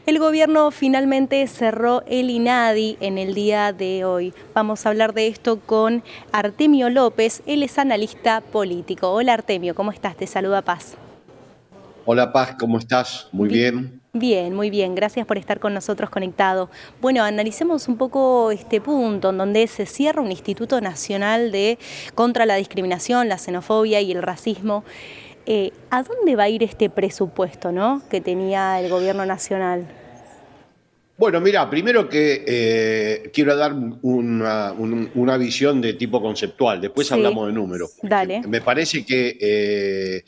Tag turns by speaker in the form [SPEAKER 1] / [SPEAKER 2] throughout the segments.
[SPEAKER 1] El gobierno finalmente cerró el INADI en el día de hoy. Vamos a hablar de esto con Artemio López, él es analista político. Hola Artemio, ¿cómo estás? Te saluda Paz.
[SPEAKER 2] Hola Paz, ¿cómo estás? Muy bien.
[SPEAKER 1] Bien, muy bien. Gracias por estar con nosotros conectado. Bueno, analicemos un poco este punto en donde se cierra un Instituto Nacional contra la Discriminación, la Xenofobia y el Racismo. ¿A dónde va a ir este presupuesto, que tenía el gobierno nacional?
[SPEAKER 2] Bueno, mira, primero que quiero dar una visión de tipo conceptual, después
[SPEAKER 1] Sí,
[SPEAKER 2] hablamos de números, porque
[SPEAKER 1] dale.
[SPEAKER 2] me parece que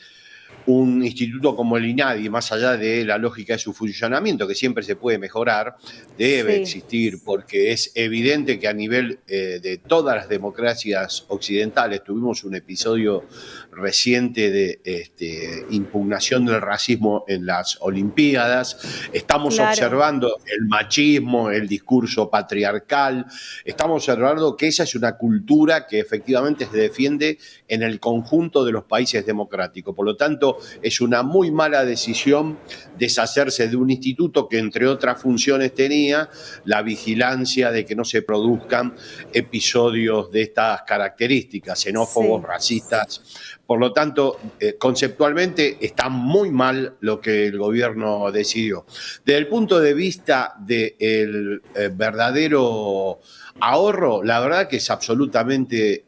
[SPEAKER 2] un instituto como el INADI, más allá de la lógica de su funcionamiento, que siempre se puede mejorar, debe
[SPEAKER 1] Sí,
[SPEAKER 2] existir, porque es evidente que a nivel de todas las democracias occidentales tuvimos un episodio reciente de impugnación del racismo en las Olimpiadas, estamos
[SPEAKER 1] claro.
[SPEAKER 2] observando el machismo, el discurso patriarcal, estamos observando que esa es una cultura que efectivamente se defiende en el conjunto de los países democráticos. Por lo tanto, es una muy mala decisión deshacerse de un instituto que, entre otras funciones, tenía la vigilancia de que no se produzcan episodios de estas características, xenófobos,
[SPEAKER 1] Sí,
[SPEAKER 2] racistas. Por lo tanto, conceptualmente está muy mal lo que el gobierno decidió. Desde el punto de vista del verdadero ahorro, la verdad que es absolutamente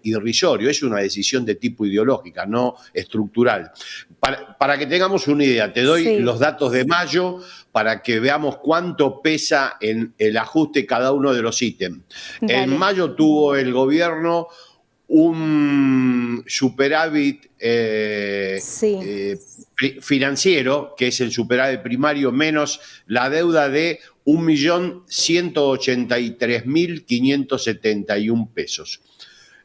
[SPEAKER 2] irrisorio, es una decisión de tipo ideológica, no estructural. Para que tengamos una idea, te doy
[SPEAKER 1] sí,
[SPEAKER 2] los datos de mayo para que veamos cuánto pesa en el ajuste cada uno de los ítems. En
[SPEAKER 1] dale.
[SPEAKER 2] mayo tuvo el gobierno un superávit
[SPEAKER 1] Sí,
[SPEAKER 2] financiero, que es el superávit primario, menos la deuda de 1.183.571 pesos.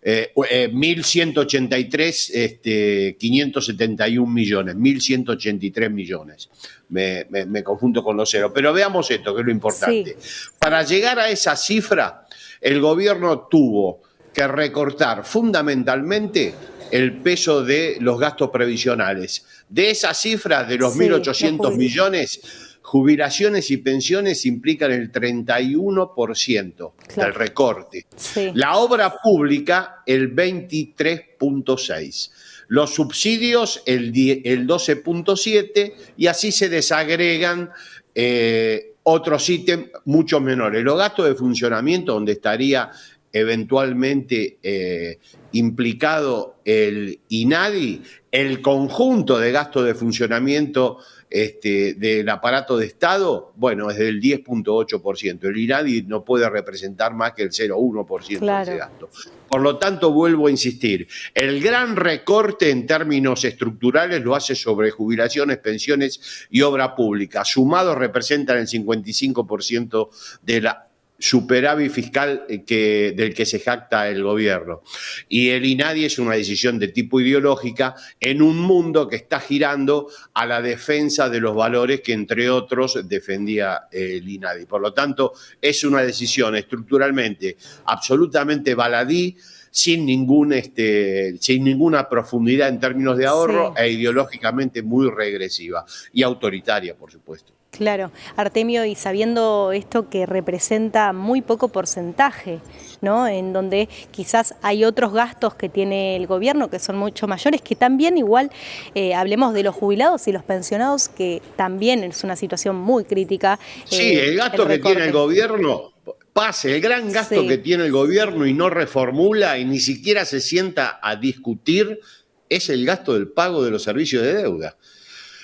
[SPEAKER 2] 1.183, 571 millones, 1.183 millones. Me confundo con los ceros. Pero veamos esto, que es lo
[SPEAKER 1] sí,
[SPEAKER 2] importante. Para llegar a esa cifra, el gobierno tuvo que recortar fundamentalmente el peso de los gastos previsionales. De esa cifra, de los
[SPEAKER 1] sí, los
[SPEAKER 2] 1.800
[SPEAKER 1] jubiles.
[SPEAKER 2] millones, jubilaciones y pensiones implican el 31% del
[SPEAKER 1] Claro,
[SPEAKER 2] recorte.
[SPEAKER 1] sí,
[SPEAKER 2] La obra pública, el 23,6%. Los subsidios, el 12,7%, y así se desagregan otros ítems mucho menores. Los gastos de funcionamiento, donde estaría eventualmente implicado el INADI, el conjunto de gastos de funcionamiento del aparato de Estado, bueno, es del 10,8%. El INADI no puede representar más que el 0,1% de ese
[SPEAKER 1] claro.
[SPEAKER 2] gasto. Por lo tanto, vuelvo a insistir, el gran recorte en términos estructurales lo hace sobre jubilaciones, pensiones y obra pública. Sumados representan el 55% de la superávit fiscal del que se jacta el gobierno. Y el INADI es una decisión de tipo ideológica en un mundo que está girando a la defensa de los valores que, entre otros, defendía el INADI. Por lo tanto, es una decisión estructuralmente absolutamente baladí, sin ninguna profundidad en términos de ahorro
[SPEAKER 1] Sí,
[SPEAKER 2] e ideológicamente muy regresiva y autoritaria, por supuesto.
[SPEAKER 1] claro. Artemio, y sabiendo esto que representa muy poco porcentaje, en donde quizás hay otros gastos que tiene el gobierno que son mucho mayores, que también igual hablemos de los jubilados y los pensionados, que también es una situación muy crítica,
[SPEAKER 2] Sí, el
[SPEAKER 1] el
[SPEAKER 2] gasto que tiene el
[SPEAKER 1] recorte.
[SPEAKER 2] gobierno, el gran gasto que
[SPEAKER 1] Sí,
[SPEAKER 2] tiene el gobierno y no reformula y ni siquiera se sienta a discutir, es el gasto del pago de los servicios de deuda.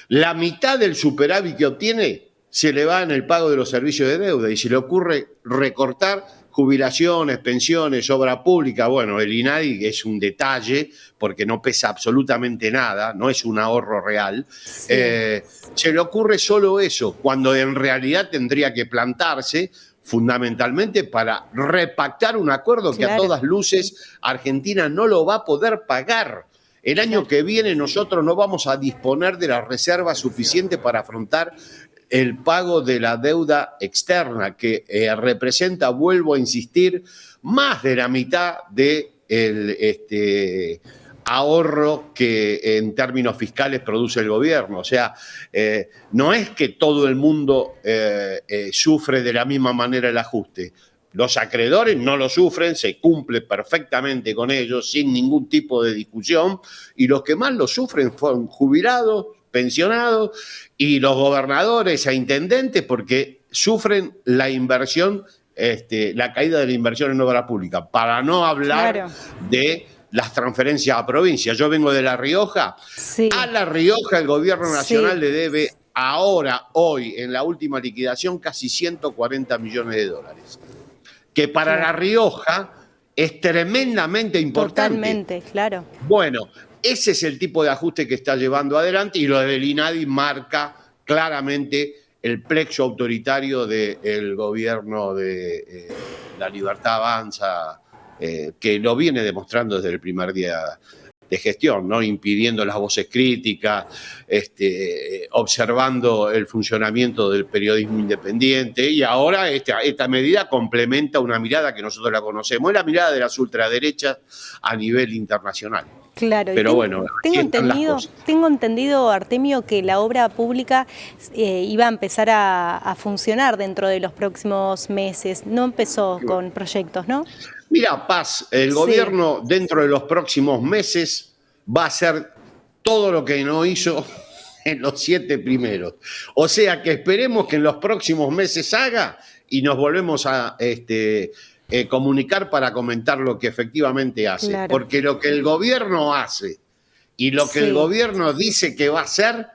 [SPEAKER 2] La mitad del superávit que obtiene se le va en el pago de los servicios de deuda y se le ocurre recortar jubilaciones, pensiones, obra pública. Bueno, el INADI es un detalle porque no pesa absolutamente nada, no es un ahorro real.
[SPEAKER 1] sí,
[SPEAKER 2] Se le ocurre solo eso, cuando en realidad tendría que plantarse fundamentalmente para repactar un acuerdo que a
[SPEAKER 1] claro,
[SPEAKER 2] todas luces Argentina no lo va a poder pagar. El año
[SPEAKER 1] claro.
[SPEAKER 2] que viene nosotros no vamos a disponer de la reserva suficiente para afrontar el pago de la deuda externa, que representa, vuelvo a insistir, más de la mitad de ahorro que en términos fiscales produce el gobierno. O sea, no es que todo el mundo sufre de la misma manera el ajuste. Los acreedores no lo sufren, se cumple perfectamente con ellos sin ningún tipo de discusión, y los que más lo sufren son jubilados, pensionados y los gobernadores e intendentes, porque sufren la inversión, la caída de la inversión en obra pública, para no hablar de las transferencias a provincias. Yo vengo de La Rioja.
[SPEAKER 1] Sí.
[SPEAKER 2] A La Rioja el gobierno nacional le debe ahora, hoy, en la última liquidación, casi 140 millones de dólares. Que para La Rioja es tremendamente importante.
[SPEAKER 1] Totalmente, claro.
[SPEAKER 2] Bueno, ese es el tipo de ajuste que está llevando adelante, y lo del INADI marca claramente el plexo autoritario del gobierno de La Libertad Avanza, que lo viene demostrando desde el primer día de gestión, ¿no? Impidiendo las voces críticas, observando el funcionamiento del periodismo independiente, y ahora esta medida complementa una mirada que nosotros la conocemos, es la mirada de las ultraderechas a nivel internacional.
[SPEAKER 1] Claro,
[SPEAKER 2] pero bueno,
[SPEAKER 1] tengo entendido, Artemio, que la obra pública iba a empezar a funcionar dentro de los próximos meses. No empezó con proyectos, ¿no?
[SPEAKER 2] Mira, Paz, el gobierno dentro de los próximos meses va a hacer todo lo que no hizo en los 7 primeros. O sea que esperemos que en los próximos meses haga, y nos volvemos a comunicar para comentar lo que efectivamente hace. Claro. Porque lo que el gobierno hace y lo que el gobierno dice que va a hacer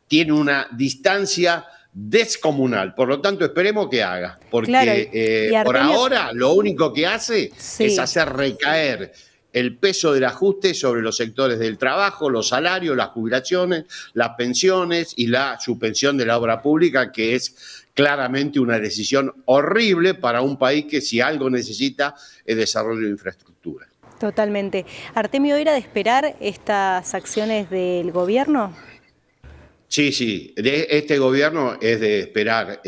[SPEAKER 2] tiene una distancia descomunal. Por lo tanto, esperemos que haga. Porque por ahora lo único que hace es hacer recaer el peso del ajuste sobre los sectores del trabajo, los salarios, las jubilaciones, las pensiones y la suspensión de la obra pública, que es claramente una decisión horrible para un país que, si algo necesita, es desarrollo de infraestructura.
[SPEAKER 1] Totalmente. Artemio, ¿era de esperar estas acciones del gobierno?
[SPEAKER 2] Sí, de este gobierno es de esperar.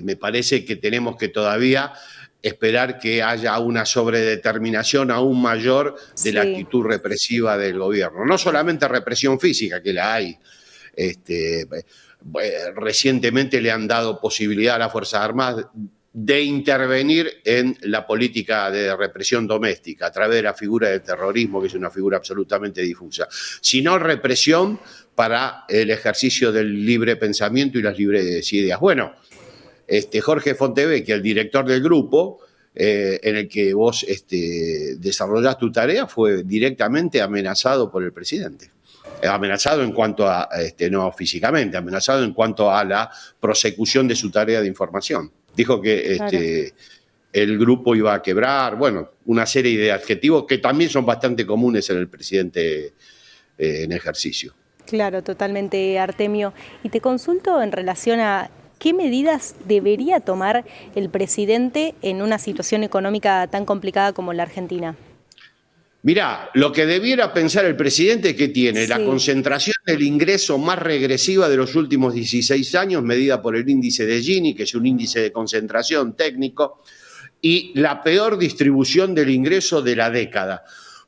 [SPEAKER 2] Me parece que tenemos que todavía esperar que haya una sobredeterminación aún mayor de la actitud represiva del gobierno. No solamente represión física, que la hay. Recientemente le han dado posibilidad a las Fuerzas Armadas de intervenir en la política de represión doméstica a través de la figura del terrorismo, que es una figura absolutamente difusa, sino represión para el ejercicio del libre pensamiento y las libres ideas. Bueno, Jorge Fontevecchia, el director del grupo en el que vos desarrollás tu tarea, fue directamente amenazado por el presidente. Amenazado en cuanto a, no físicamente, amenazado en cuanto a la prosecución de su tarea de información. Dijo que el grupo iba a quebrar, bueno, una serie de adjetivos que también son bastante comunes en el presidente en ejercicio.
[SPEAKER 1] Claro, totalmente, Artemio. Y te consulto en relación a qué medidas debería tomar el presidente en una situación económica tan complicada como la Argentina.
[SPEAKER 2] Mirá, lo que debiera pensar el presidente es que tiene la concentración del ingreso más regresiva de los últimos 16 años, medida por el índice de Gini, que es un índice de concentración técnico, y la peor distribución del ingreso de la década.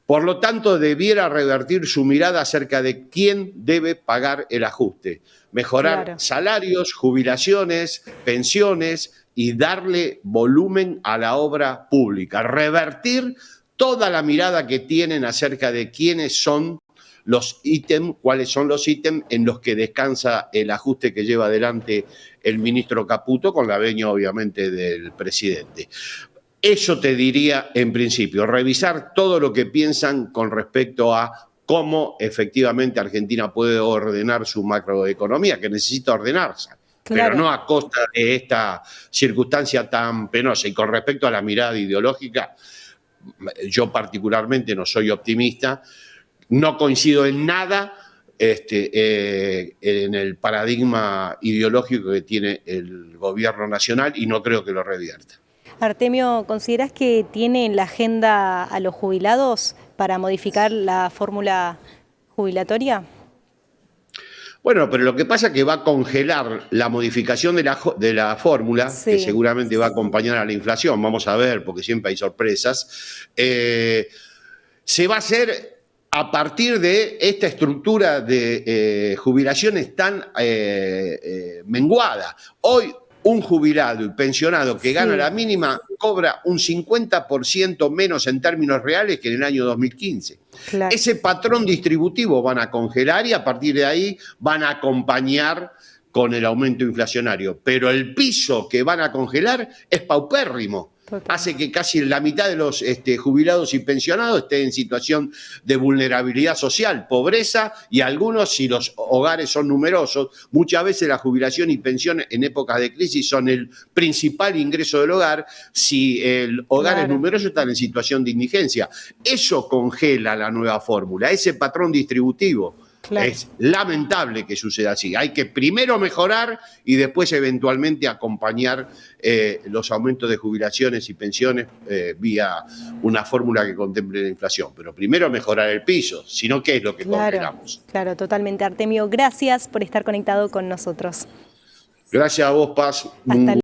[SPEAKER 2] Por lo tanto, debiera revertir su mirada acerca de quién debe pagar el ajuste. Mejorar salarios, jubilaciones, pensiones y darle volumen a la obra pública. Revertir toda la mirada que tienen acerca de quiénes son los ítems, cuáles son los ítems en los que descansa el ajuste que lleva adelante el ministro Caputo, con la venia obviamente del presidente. Eso te diría en principio, revisar todo lo que piensan con respecto a cómo efectivamente Argentina puede ordenar su macroeconomía, que necesita ordenarse, pero no a costa de esta circunstancia tan penosa. Y con respecto a la mirada ideológica, yo particularmente no soy optimista, no coincido en nada en el paradigma ideológico que tiene el gobierno nacional, y no creo que lo revierta.
[SPEAKER 1] Artemio, ¿considerás que tiene en la agenda a los jubilados para modificar la fórmula jubilatoria?
[SPEAKER 2] Bueno, pero lo que pasa es que va a congelar la modificación de la fórmula, que seguramente va a acompañar a la inflación. Vamos a ver, porque siempre hay sorpresas. Se va a hacer a partir de esta estructura de jubilaciones tan menguada. Hoy un jubilado y pensionado que gana la mínima cobra un 50% menos en términos reales que en el año 2015. Claro. Ese patrón distributivo van a congelar y a partir de ahí van a acompañar con el aumento inflacionario. Pero el piso que van a congelar es paupérrimo. Hace que casi la mitad de los jubilados y pensionados estén en situación de vulnerabilidad social, pobreza, y algunos, si los hogares son numerosos, muchas veces la jubilación y pensión en épocas de crisis son el principal ingreso del hogar. Si el hogar es numeroso, están en situación de indigencia. Eso congela la nueva fórmula, ese patrón distributivo. Claro. Es lamentable que suceda así. Hay que primero mejorar y después eventualmente acompañar los aumentos de jubilaciones y pensiones vía una fórmula que contemple la inflación. Pero primero mejorar el piso, si no, ¿qué es lo que congelamos?
[SPEAKER 1] Claro, totalmente. Artemio, gracias por estar conectado con nosotros.
[SPEAKER 2] Gracias a vos, Paz.
[SPEAKER 1] Hasta